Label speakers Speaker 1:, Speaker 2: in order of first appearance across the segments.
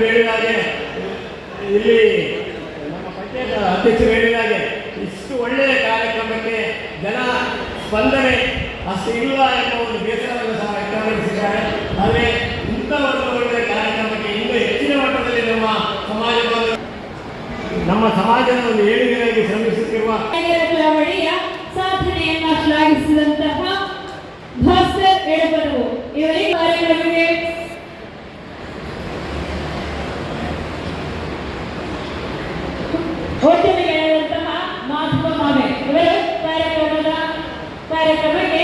Speaker 1: ಹೇಳಿದ ಹಾಗೆ ಇಲ್ಲಿ ನಮ್ಮ ಪಂಚಾಯತ್ ಅಧ್ಯಕ್ಷರು ಹೇಳಿದ ಹಾಗೆ ಇಷ್ಟು ಒಳ್ಳೆಯ ಕಾರ್ಯಕ್ರಮಕ್ಕೆ ಜನ ಸ್ಪಂದನೆ ಅಷ್ಟು ಇಲ್ಲ ಎಂಬ ಒಂದು ಬೇಸರವನ್ನು ಸಹ ವ್ಯಕ್ತಪಡಿಸಿದ್ದಾರೆ. ಆದರೆ ಇಂಥ ಒಂದು ಒಳ್ಳೆಯ ಕಾರ್ಯಕ್ರಮಕ್ಕೆ ಇನ್ನೂ ಹೆಚ್ಚಿನ ಮಟ್ಟದಲ್ಲಿ ನಮ್ಮ ಸಮಾಜದ ಒಂದು ಏಳಿಗೆಯಾಗಿ ಶ್ರಮಿಸುತ್ತಿರುವ
Speaker 2: ಚಳವಳಿಯ ಸಾಧನೆಯನ್ನು ಶ್ಲಾಘಿಸಿದಂತಹ ಭಾಸ್ಕರ್ ಎಡಬರು ಇವರಿಗೆ ಕಾರ್ಯಕ್ರಮಕ್ಕೆ ಒಟ್ಟಿಗೆಯಾದಂತಹ ಮಾಧವ ಮಾವೆ ಇವರು ಕಾರ್ಯಕ್ರಮಕ್ಕೆ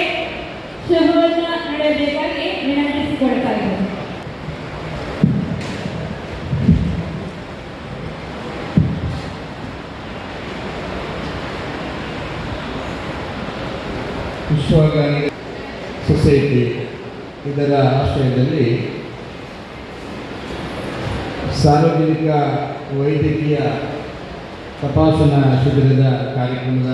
Speaker 2: ಶುಭವನ್ನು ನಡೆಯಬೇಕಾಗಿ ವಿನಂತಿಸಿಕೊಳ್ತಾ ಇದ್ದಾರೆ.
Speaker 3: ವಿಶ್ವಗಾನಿ ಸೊಸೈಟಿ ಇದರ ಆಶ್ರಯದಲ್ಲಿ ಸಾರ್ವಜನಿಕ ವೈದ್ಯಕೀಯ ತಪಾಸಣಾ ಶಿಬಿರದ ಕಾರ್ಯಕ್ರಮದ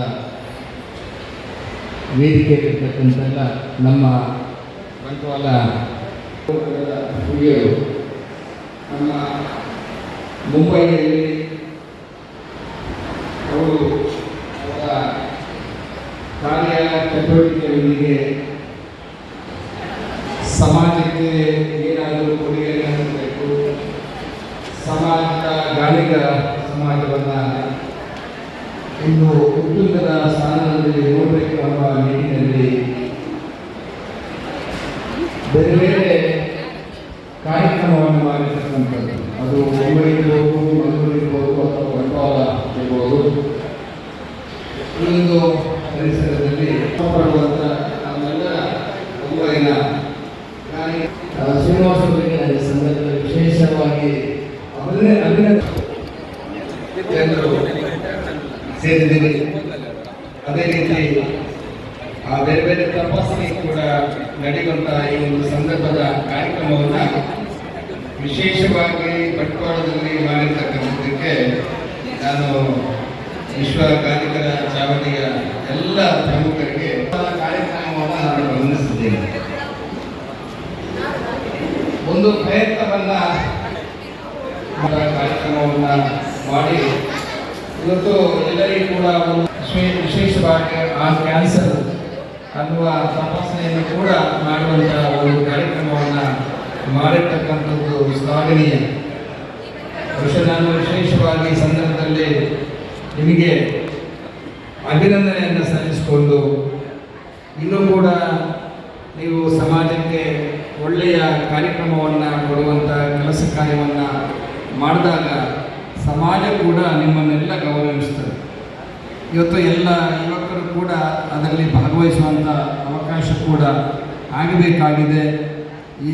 Speaker 3: ವೇದಿಕೆಯಲ್ಲಿರ್ತಕ್ಕಂಥೆಲ್ಲ ನಮ್ಮ ಬಂಟ್ವಾಳ ಹುಡುಗಿಯರು ನಮ್ಮ ಮುಂಬೈನಲ್ಲಿ ಅವರು ಅವರ ಕಾರ್ಯ ಚಟುವಟಿಕೆಗಳಿಗೆ ಸಮಾಜಕ್ಕೆ ಏನಾದರೂ ಕೊಡುಗೆಯನ್ನು ನೀಡಬೇಕು, ಸಮಾಜದ ಗಾಳಿಗ ಸಮಾಜವನ್ನು ಇನ್ನು ಉತ್ತುಂಗದ ಸ್ಥಾನದಲ್ಲಿ ನೋಡಬೇಕು ಎಂಬ ನಿಟ್ಟಿನಲ್ಲಿ ಬೇರೆ ಬೇರೆ ಕಾರ್ಯಕ್ರಮವನ್ನು ಮಾಡಿರ್ತಕ್ಕಂಥದ್ದು. ಅದು ಮುಂಬೈಗಿರ್ಬೋದು, ಮಂಗಳೂರಿರ್ಬೋದು, ಅಥವಾ ಬಂಟ್ವಾಳ ಇರ್ಬೋದು. ಈ ಒಂದು ಪರಿಸರದಲ್ಲಿ ಪಡುವಂಥ ನಮ್ಮೆಲ್ಲ ಮುಂಬೈನ ಶ್ರೀನಿವಾಸ ಅವರಿಗೆ ಸಂದರ್ಭದಲ್ಲಿ ವಿಶೇಷವಾಗಿ ಜನರು ಸೇರಿದ್ದೀವಿ. ಅದೇ ರೀತಿ ಬೇರೆ ಬೇರೆ ತಪಾಸಣೆ ಕೂಡ ನಡೆಯುವಂತಹ ಈ ಒಂದು ಸಂದರ್ಭದ ಕಾರ್ಯಕ್ರಮವನ್ನು ವಿಶೇಷವಾಗಿ ಬಂಟ್ವಾಳದಲ್ಲಿ ಮಾಡಿರ್ತಕ್ಕಂಥದ್ದಕ್ಕೆ ನಾನು ವಿಶ್ವ ಕಾರ್ಮಿಕರ ಚಾವಣಿಯ ಎಲ್ಲ ಪ್ರಮುಖರಿಗೆ ಕಾರ್ಯಕ್ರಮವನ್ನು ನಾನು ಗಮನಿಸಿದ್ದೇನೆ. ಒಂದು ಪ್ರಯತ್ನವನ್ನು ಕಾರ್ಯಕ್ರಮವನ್ನು ಮಾಡಿ ಇವತ್ತು ಎಲ್ಲರಿಗೂ ಕೂಡ ವಿಶೇಷವಾಗಿ ಆ ಕ್ಯಾನ್ಸರ್ ಅನ್ನುವ ತಪಾಸಣೆಯನ್ನು ಕೂಡ ಮಾಡುವಂತಹ ಒಂದು ಕಾರ್ಯಕ್ರಮವನ್ನು ಮಾಡಿರ್ತಕ್ಕಂಥದ್ದು ಶ್ಲಾಘನೀಯ. ನಾನು ವಿಶೇಷವಾಗಿ ಈ ಸಂದರ್ಭದಲ್ಲಿ ನಿಮಗೆ ಅಭಿನಂದನೆಯನ್ನು ಸಲ್ಲಿಸಿಕೊಂಡು ಇನ್ನೂ ಕೂಡ ನೀವು ಸಮಾಜಕ್ಕೆ ಒಳ್ಳೆಯ ಕಾರ್ಯಕ್ರಮವನ್ನು ಕೊಡುವಂಥ ಕೆಲಸ ಕಾರ್ಯವನ್ನು ಮಾಡಿದಾಗ ಸಮಾಜ ಕೂಡ ನಿಮ್ಮನ್ನೆಲ್ಲ ಗೌರವಿಸ್ತದೆ. ಇವತ್ತು ಎಲ್ಲ ಯುವಕರು ಕೂಡ ಅದರಲ್ಲಿ ಭಾಗವಹಿಸುವಂಥ ಅವಕಾಶ ಕೂಡ ಆಗಬೇಕಾಗಿದೆ. ಈ